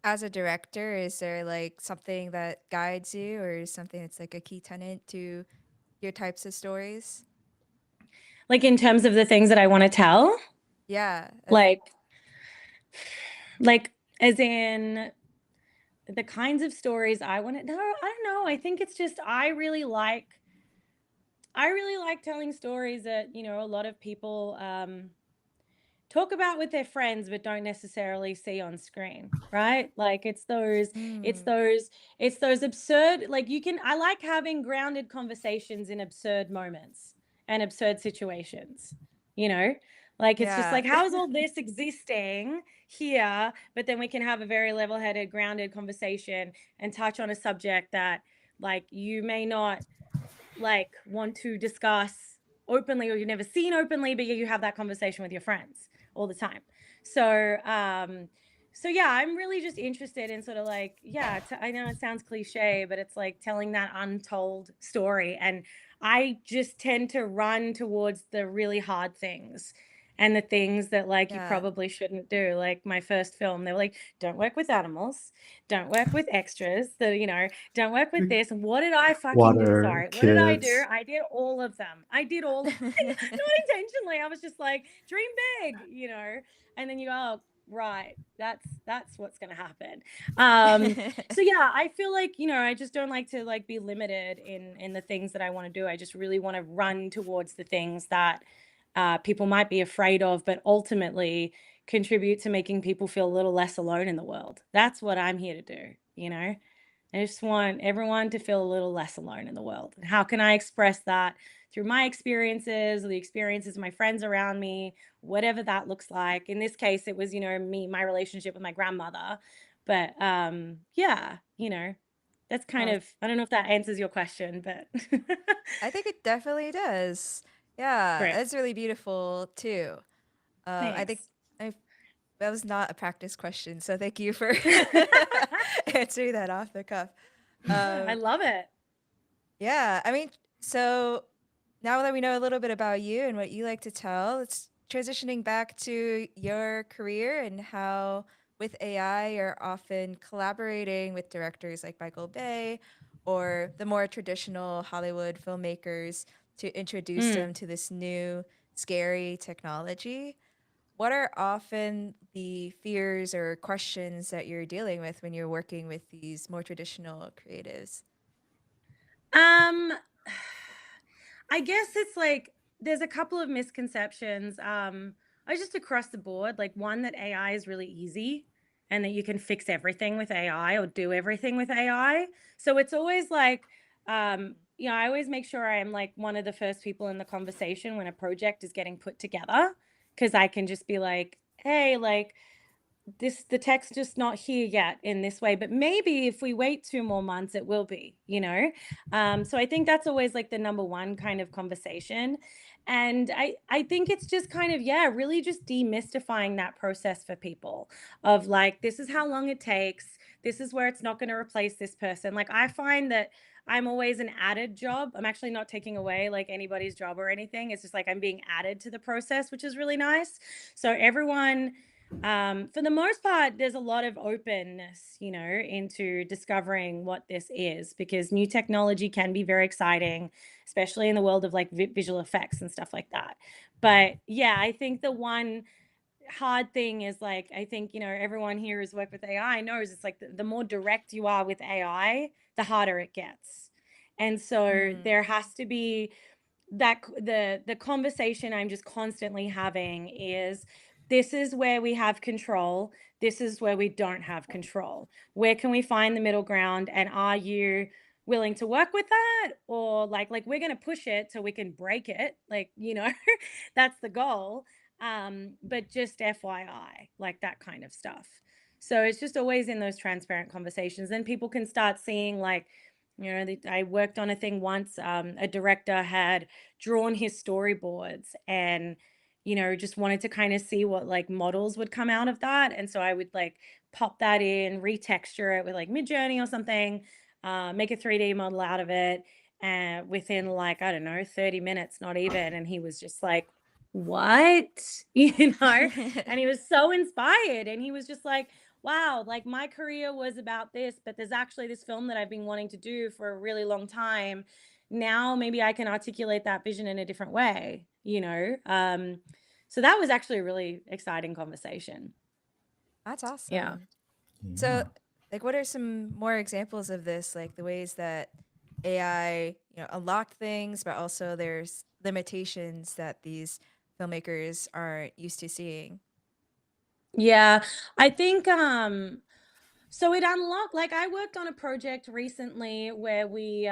As a director, is there like something that guides you or something that's like a key tenet to your types of stories? Like in terms of the things that I want to tell, Yeah. like as in the kinds of stories I want to. No, I don't know. I think it's just I really like telling stories that a lot of people talk about with their friends but don't necessarily see on screen, right? Like it's those absurd, like I like having grounded conversations in absurd moments and absurd situations, like it's just Yeah. like, how is all this existing here, but then we can have a very level-headed, grounded conversation and touch on a subject that like you may not like want to discuss openly, or you've never seen openly, but you have that conversation with your friends all the time. So yeah, I'm really just interested in sort of like, I know it sounds cliche, but it's like telling that untold story. And I just tend to run towards the really hard things and the things that like you Yeah. probably shouldn't do. Like my first film, they were like, don't work with animals, don't work with extras, don't work with this. What did I fucking do? Water, Sorry. What did I do? kids. I did all of them. Not intentionally. I was just like, dream big, and then you go, oh, right. That's what's going to happen. So yeah, I feel like, I just don't like to like be limited in the things that I want to do. I just really want to run towards the things that people might be afraid of, but ultimately contribute to making people feel a little less alone in the world. That's what I'm here to do, I just want everyone to feel a little less alone in the world. And how can I express that through my experiences, or the experiences of my friends around me, whatever that looks like. In this case, it was, my relationship with my grandmother. But yeah, that's kind of, I don't know if that answers your question, but I think it definitely does. Yeah, great. it's really beautiful too. I think Thanks. that was not a practice question, so thank you for answering that off the cuff. I love it. Yeah, I mean, so now that we know a little bit about you and what you like to tell, it's transitioning back to your career and how with AI you're often collaborating with directors like Michael Bay or the more traditional Hollywood filmmakers to introduce them to this new scary technology. What are often the fears or questions that you're dealing with when you're working with these more traditional creatives? Um, I guess it's like there's a couple of misconceptions. I just across the board, like one, that AI is really easy and that you can fix everything with AI or do everything with AI. So it's always like, I always make sure I'm like one of the first people in the conversation when a project is getting put together, because I can just be like, hey, like, the text just not here yet in this way, but maybe if we wait 2 more months it will be, so I think that's always like the number one kind of conversation. And I think it's just kind of, really just demystifying that process for people, of like, this is how long it takes, this is where it's not going to replace this person. Like I find that I'm always an added job. I'm actually not taking away like anybody's job or anything. It's just like I'm being added to the process, which is really nice. So everyone, for the most part, there's a lot of openness, into discovering what this is, because new technology can be very exciting, especially in the world of like visual effects and stuff like that. But yeah, I think the one hard thing is like, I think, everyone here who's worked with AI knows it's like the more direct you are with AI, the harder it gets. And so there has to be that the conversation I'm just constantly having is, this is where we have control, this is where we don't have control. Where can we find the middle ground, and are you willing to work with that? Or like we're going to push it so we can break it, like, that's the goal. But just FYI, like that kind of stuff. So it's just always in those transparent conversations, then people can start seeing like, I worked on a thing once, a director had drawn his storyboards and, just wanted to kind of see what like models would come out of that. And so I would like pop that in, retexture it with like Midjourney or something, make a 3D model out of it. And within like, I don't know, 30 minutes, not even. And he was just like, what? And he was so inspired. And he was just like, wow, like my career was about this, but there's actually this film that I've been wanting to do for a really long time. now maybe I can articulate that vision in a different way, you know? So that was actually a really exciting conversation. That's awesome. Yeah. So, Yeah. like, what are some more examples of this? Like the ways that AI, unlock things, but also there's limitations that these filmmakers aren't used to seeing. Yeah. I think so it unlocked, like I worked on a project recently where we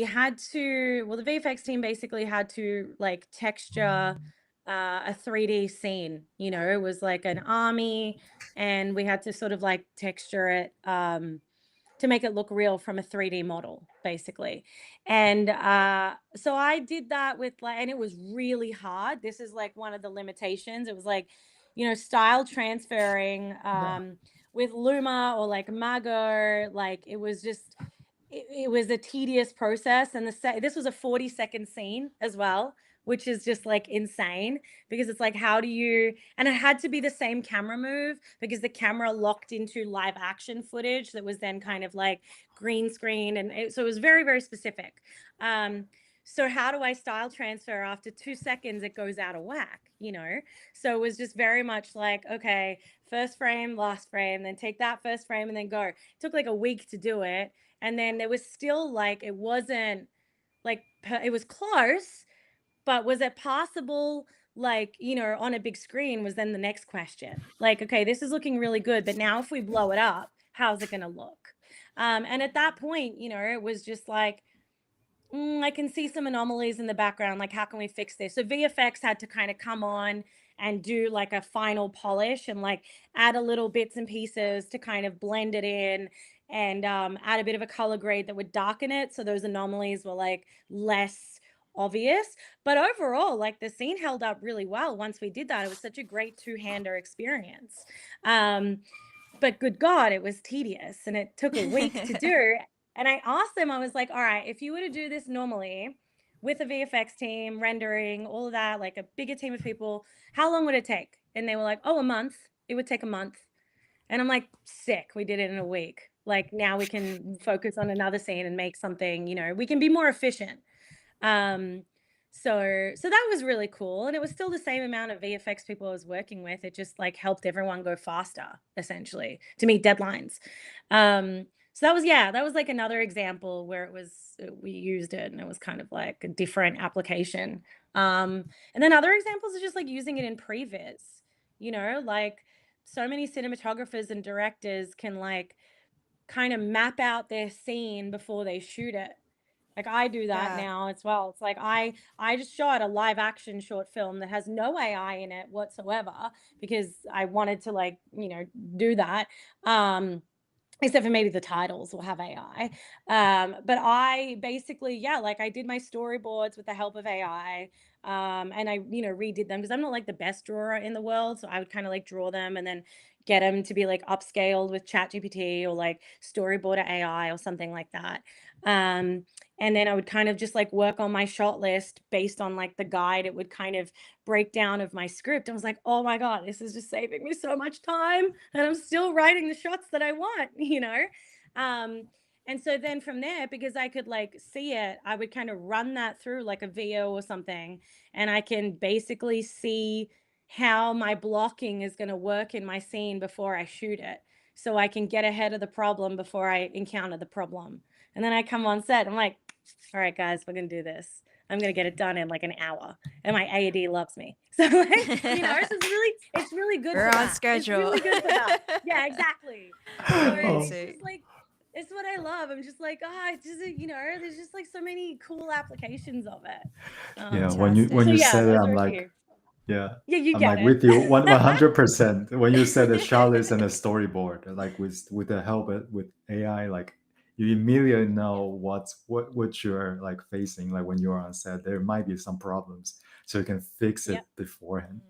had to, well, the VFX team basically had to like texture a 3D scene, you know, it was like an army, and we had to sort of like texture it to make it look real from a 3D model, basically. And so I did that with like, and it was really hard. This is like one of the limitations. It was like, you know, style transferring with Luma or like Mago, like it was just, it was a tedious process. And this was a 40-second scene as well, which is just like insane, because it's like, how do you, and it had to be the same camera move because the camera locked into live action footage that was then kind of like green screen. And so it was very, very specific. So how do I style transfer after 2 seconds, it goes out of whack, you know? So it was just very much like, okay, first frame, last frame, then take that first frame and then go. It took like a week to do it. And then there was still like, it wasn't like, it was close, but was it possible, like, you know, on a big screen was then the next question. Like, okay, this is looking really good, but now if we blow it up, how's it going to look? And at that point, you know, it was just like, I can see some anomalies in the background. Like, how can we fix this? So VFX had to kind of come on and do like a final polish and like add a little bits and pieces to kind of blend it in, and add a bit of a color grade that would darken it. So those anomalies were like less obvious. But overall, like the scene held up really well once we did that. It was such a great two-hander experience. But good God, it was tedious and it took a week to do. And I asked them, I was like, all right, if you were to do this normally with a VFX team, rendering, all of that, like a bigger team of people, how long would it take? And they were like, oh, a month. It would take a month. And I'm like, sick. We did it in a week. Like now we can focus on another scene and make something, you know, we can be more efficient. So that was really cool. And it was still the same amount of VFX people I was working with. It just like helped everyone go faster, essentially, to meet deadlines. So that was like another example where it was, we used it and it was kind of like a different application. And then other examples are just like using it in previs, you know, like so many cinematographers and directors can like kind of map out their scene before they shoot it. Like I do that Yeah. now as well. It's like I just shot a live action short film that has no AI in it whatsoever because I wanted to like, you know, do that. Except for maybe the titles will have AI. But I basically, like I did my storyboards with the help of AI. And I, you know, redid them because I'm not like the best drawer in the world. So I would kind of like draw them and then get them to be like upscaled with ChatGPT or like storyboard AI or something like that. And then I would kind of just like work on my shot list based on like the guide. It would kind of breakdown of my script. I was like, oh my God, this is just saving me so much time. And I'm still writing the shots that I want, you know? And so then from there, because I could like see it, I would kind of run that through like a VO or something. And I can basically see how my blocking is going to work in my scene before I shoot it. So I can get ahead of the problem before I encounter the problem. And then I come on set, I'm like, all right, guys, we're going to do this. I'm going to get it done in like an hour. And my AED loves me. So like, you know, it's really good We're for on that. schedule. It's really good for that. Yeah, exactly. So Oh. it's just like, it's what I love. I'm just like, it's just, you know, there's just like so many cool applications of it. Yeah, when you Fantastic. said it, those I'm are a like, few. yeah, Yeah, you I'm get like it. with you 100%. When you said the shot list and the storyboard, like with the help with AI, like you immediately know what you're like facing. Like when you're on set, there might be some problems, so you can fix it Yep. beforehand.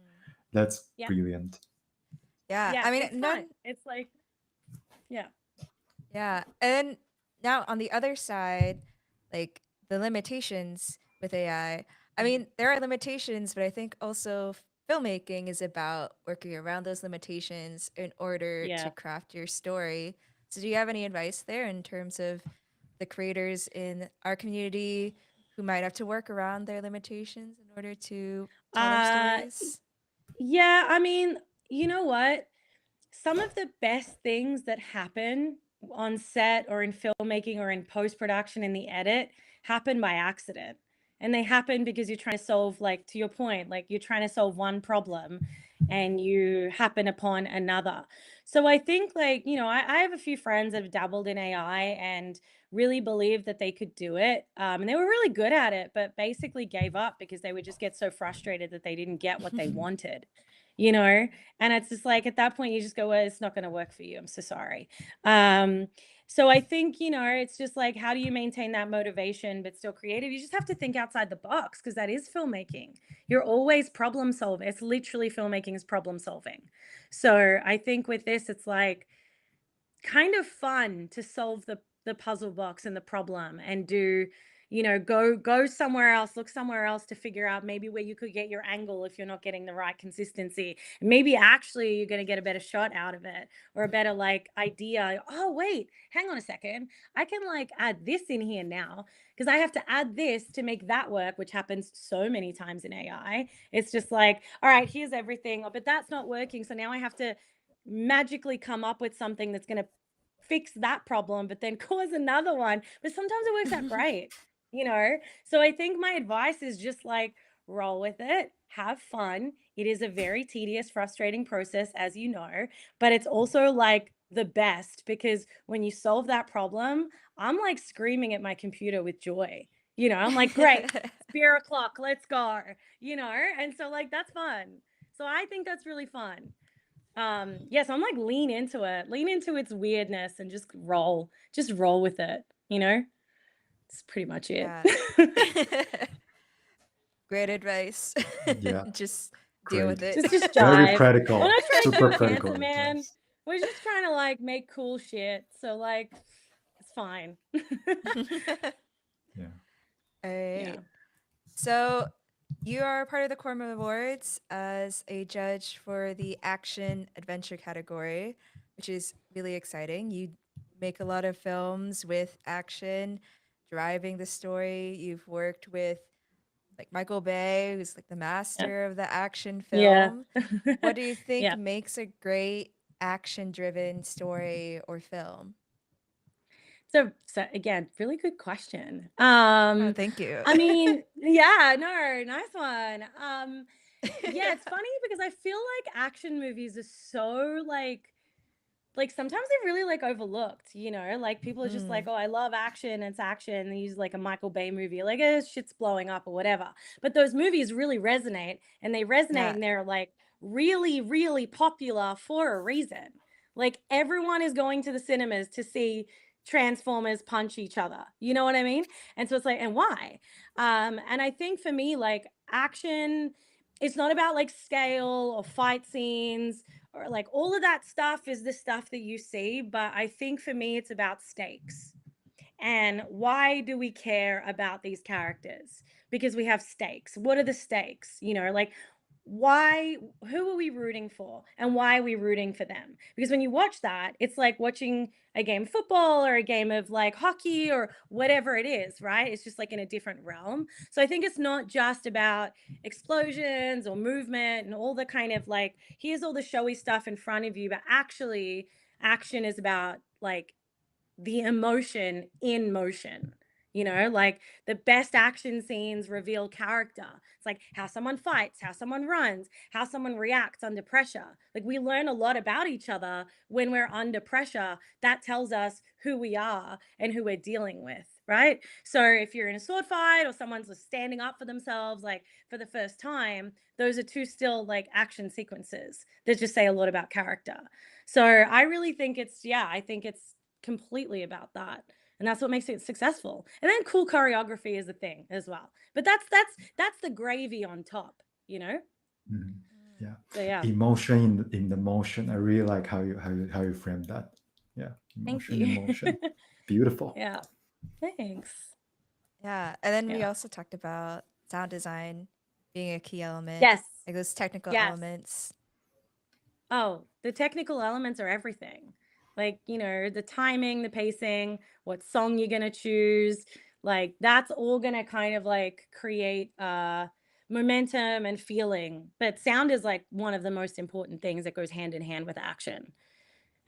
That's Yep. brilliant. Yeah. Yeah, I mean, it's fun. It's like, yeah. Yeah. And then now on the other side, like the limitations with AI, I mean, there are limitations, but I think also filmmaking is about working around those limitations in order to Yeah. craft your story. So do you have any advice there in terms of the creators in our community who might have to work around their limitations in order to tell their stories? Yeah, I mean, you know what? Some of the best things that happen on set or in filmmaking or in post production in the edit happen by accident. And they happen because you're trying to solve, like, to your point, like you're trying to solve one problem and you happen upon another. So I think, like, I have a few friends that have dabbled in AI and really believed that they could do it. And they were really good at it, but basically gave up because they would just get so frustrated that they didn't get what they wanted, you know? And it's just like, at that point, you just go, well, it's not going to work for you. I'm so sorry. So I think, it's just like, how do you maintain that motivation but still creative? You just have to think outside the box, because that is filmmaking. You're always problem solving. It's literally filmmaking is problem solving. So I think with this, it's like kind of fun to solve the puzzle box and the problem and do, go somewhere else, look somewhere else to figure out maybe where you could get your angle if you're not getting the right consistency. And maybe actually you're going to get a better shot out of it, or a better like idea. Oh, wait, hang on a second. I can like add this in here now, because I have to add this to make that work, which happens so many times in AI. It's just like, all right, here's everything, but that's not working. So now I have to magically come up with something that's going to fix that problem, but then cause another one. But sometimes it works out great, So I think my advice is just like, roll with it, have fun. It is a very tedious, frustrating process, as you know, but it's also like the best, because when you solve that problem, I'm like screaming at my computer with joy. I'm like, great, it's beer o'clock, let's go, and so like that's fun. So I think that's really fun. So I'm like lean into its weirdness and just roll with it, it's pretty much it. Yeah. Great advice. Yeah. Just deal with Great. it. just Very jive. practical. We're not trying to Super kill practical cancer, man. advice. We're just trying to like make cool shit, so like it's fine. Yeah. All right. Yeah. So you are part of the Chroma Awards as a judge for the action adventure category, which is really exciting. You make a lot of films with action driving the story. You've worked with like Michael Bay, who's like the master of the action Yeah. film. What do you think Yeah. makes a great action-driven story or film? So again, really good question. Oh, thank you. I mean, yeah, no, nice one. Yeah, it's funny because I feel like action movies are so like sometimes they're really like overlooked, like people are just like, oh, I love action, it's action, and they use like a Michael Bay movie, like shit's blowing up or whatever. But those movies really resonate, and they resonate, Yeah. and they're like really, really popular for a reason. Like everyone is going to the cinemas to see Transformers punch each other. You know what I mean? And so it's like, and why? And I think for me, like action, it's not about like scale or fight scenes or like all of that stuff is the stuff that you see. But I think for me, it's about stakes. And why do we care about these characters? Because we have stakes. What are the stakes? Like who are we rooting for, and why are we rooting for them? Because when you watch that, it's like watching a game of football or a game of like hockey or whatever it is, right? It's just like in a different realm. So I think it's not just about explosions or movement and all the kind of like, here's all the showy stuff in front of you, but actually action is about like the emotion in motion. Like the best action scenes reveal character. It's like how someone fights, how someone runs, how someone reacts under pressure. Like we learn a lot about each other when we're under pressure. That tells us who we are and who we're dealing with, right? So if you're in a sword fight or someone's just standing up for themselves, like for the first time, those are two still like action sequences that just say a lot about character. So I really think I think it's completely about that, and that's what makes it successful. And then cool choreography is a thing as well, but that's the gravy on top. Mhm. Yeah. So yeah, Emotion in the motion. I really like how you frame that. Yeah. thank Emotion you. in motion. Beautiful. Yeah, thanks. Yeah. And then we Yeah. also talked about sound design being a key element. Yes. Like those technical Yes. elements. Oh, the technical elements are everything. Like, the timing, the pacing, what song you're gonna choose, like that's all gonna kind of like create momentum and feeling. But sound is like one of the most important things that goes hand in hand with action.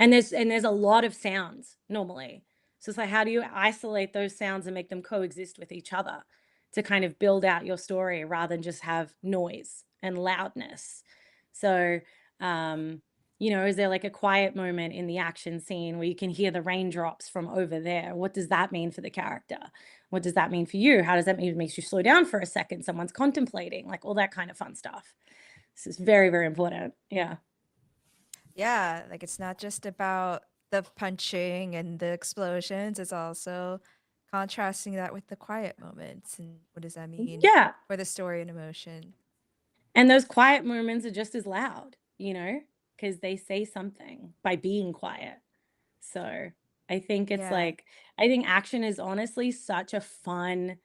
And there's a lot of sounds normally. So it's like, how do you isolate those sounds and make them coexist with each other to kind of build out your story rather than just have noise and loudness? So, is there like a quiet moment in the action scene where you can hear the raindrops from over there? What does that mean for the character? What does that mean for you? How does that mean? It makes you slow down for a second. Someone's contemplating, like all that kind of fun stuff. This is very, very important. Yeah. Yeah, like it's not just about the punching and the explosions, it's also contrasting that with the quiet moments and what does that mean Yeah. for the story and emotion. And those quiet moments are just as loud, because they say something by being quiet. So I think it's Yeah. I think action is honestly such a fun,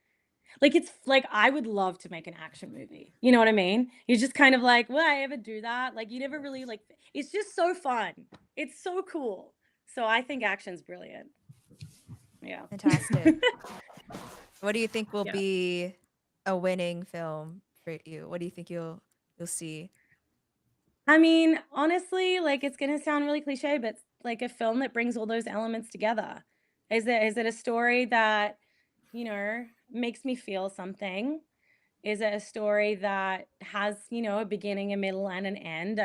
it's like I would love to make an action movie. You know what I mean? You're just kind of like, will I ever do that? Like you never really it's just so fun. It's so cool. So I think action's brilliant. Yeah. Fantastic. What do you think will Yeah. be a winning film for you? What do you think you'll see? I mean, honestly, it's gonna sound really cliche, but like a film that brings all those elements together. Is it a story that, makes me feel something? Is it a story that has, a beginning, a middle, and an end?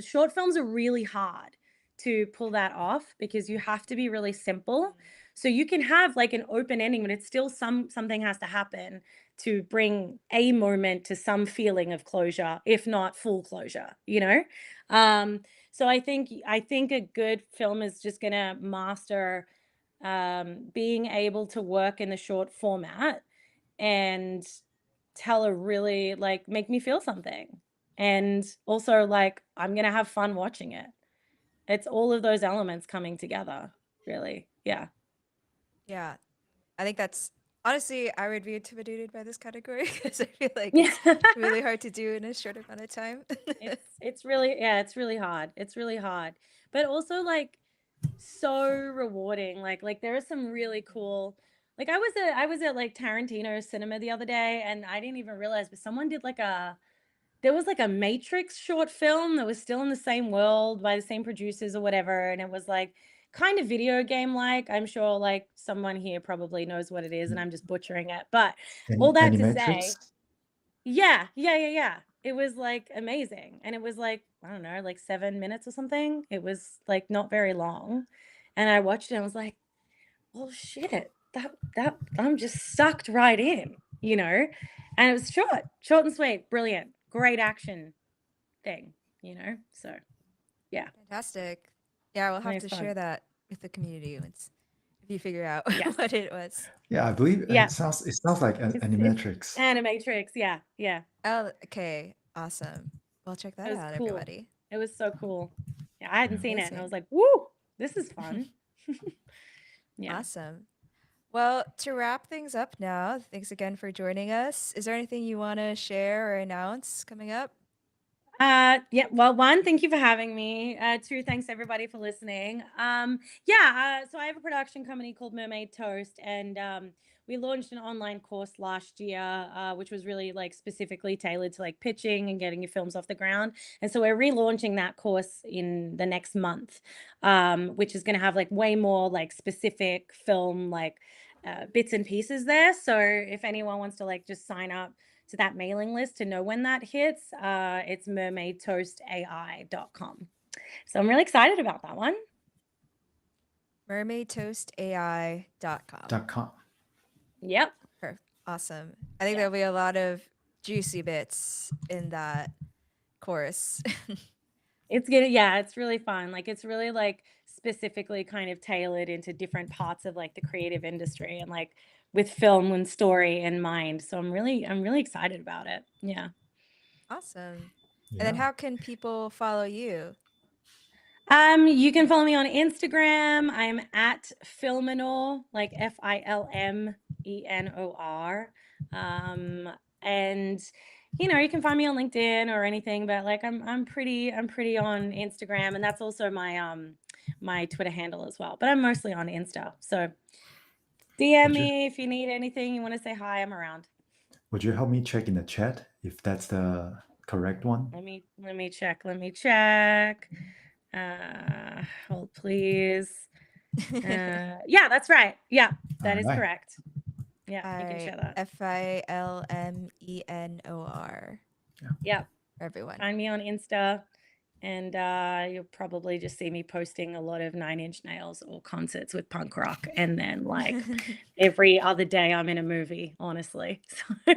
Short films are really hard to pull that off because you have to be really simple. So you can have like an open ending, but it's still something has to happen to bring a moment to some feeling of closure, if not full closure, So I think a good film is just gonna master being able to work in the short format and tell a really make me feel something. And also I'm gonna have fun watching it. It's all of those elements coming together, really. Yeah. Yeah. I think that's honestly, I would be intimidated by this category because I feel like Yeah. it's really hard to do in a short amount of time. It's really, yeah, it's really hard. It's really hard. But also so rewarding. Like there are some really cool I was at like Tarantino cinema the other day and I didn't even realize, but someone did there was a Matrix short film that was still in the same world by the same producers or whatever. And it was kind of video game I'm sure someone here probably knows what it is and I'm just butchering it. But all that to say, Animatrix? yeah. It was amazing. And it was I don't know, 7 minutes or something. It was not very long. And I watched it and I was like, well, shit, that I'm just sucked right in, And it was short and sweet, brilliant, great action thing, So yeah. Fantastic. Yeah, we'll have Nice to fun. share that with the community once if you figure out Yes. what it was. Yeah, I believe Yeah. it sounds like It's Animatrix. Animatrix, yeah. Oh, okay. Awesome. Well, check that It was out, cool. everybody. It was so cool. Yeah, I hadn't seen it and I Amazing. was like, woo, this is fun. Yeah. Awesome. Well, to wrap things up now, thanks again for joining us. Is there anything you want to share or announce coming up? Yeah, well, one, thank you for having me. Two, thanks everybody for listening. So I have a production company called Mermaid Toast, and we launched an online course last year, which was really specifically tailored to pitching and getting your films off the ground. And so we're relaunching that course in the next month, which is going to have way more specific film bits and pieces there. So if anyone wants to just sign up to that mailing list to know when that hits, it's mermaidtoastai.com. So I'm really excited about that one. mermaidtoastai.com. Yep. Awesome. I think there'll be a lot of juicy bits in that course. It's really fun. It's really specifically kind of tailored into different parts of the creative industry and with film and story in mind. So I'm really excited about it. Yeah. Awesome. And then Yeah. how can people follow you? You can follow me on Instagram. I'm at Filmenor, FILMENOR. And you can find me on LinkedIn or anything, but I'm pretty on Instagram, and that's also my my Twitter handle as well. But I'm mostly on Insta. So DM Would you- me if you need anything, you want to say hi, I'm around. Would you help me check in the chat if that's the correct one? Let me check. Hold please. Yeah, that's right. Yeah, that is Alright. correct. Yeah, All you can right. share that. FILMENOR. Yeah, For everyone. find me on Insta, and you'll probably just see me posting a lot of Nine Inch Nails or concerts with punk rock, and then like every other day I'm in a movie, honestly. So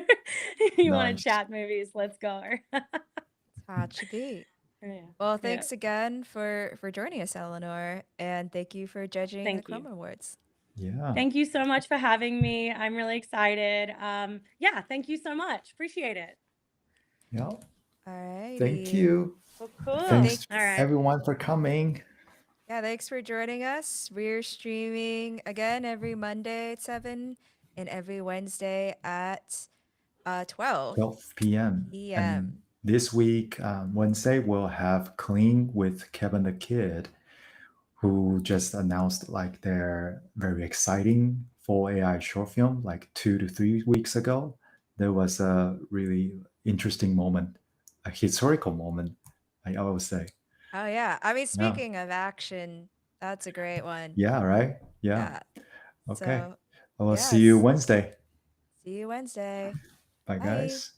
if you want Nice. to chat movies, let's go. How it should be. Yeah. Well, thanks again for joining us, Ellenor, and thank you for judging Thank the you. Chroma Awards. Yeah. Thank you so much for having me. I'm really excited. Yeah, thank you so much. Appreciate it. Yeah. All right. Thank you. Well, cool. Thanks All right. everyone for coming. Yeah, thanks for joining us. We're streaming again every Monday at 7 and every Wednesday at 12 12 p.m. p.m. And this week, Wednesday, we'll have Clean with Kevin the Kid, who just announced like their very exciting full AI short film like 2 to 3 weeks ago. There was a really interesting moment, a historical moment, I would say. Oh, yeah. I mean, speaking of action, that's a great one. Yeah, right? Yeah. Okay. So, I will see you yes. Wednesday. See you Wednesday. Bye, Bye. guys.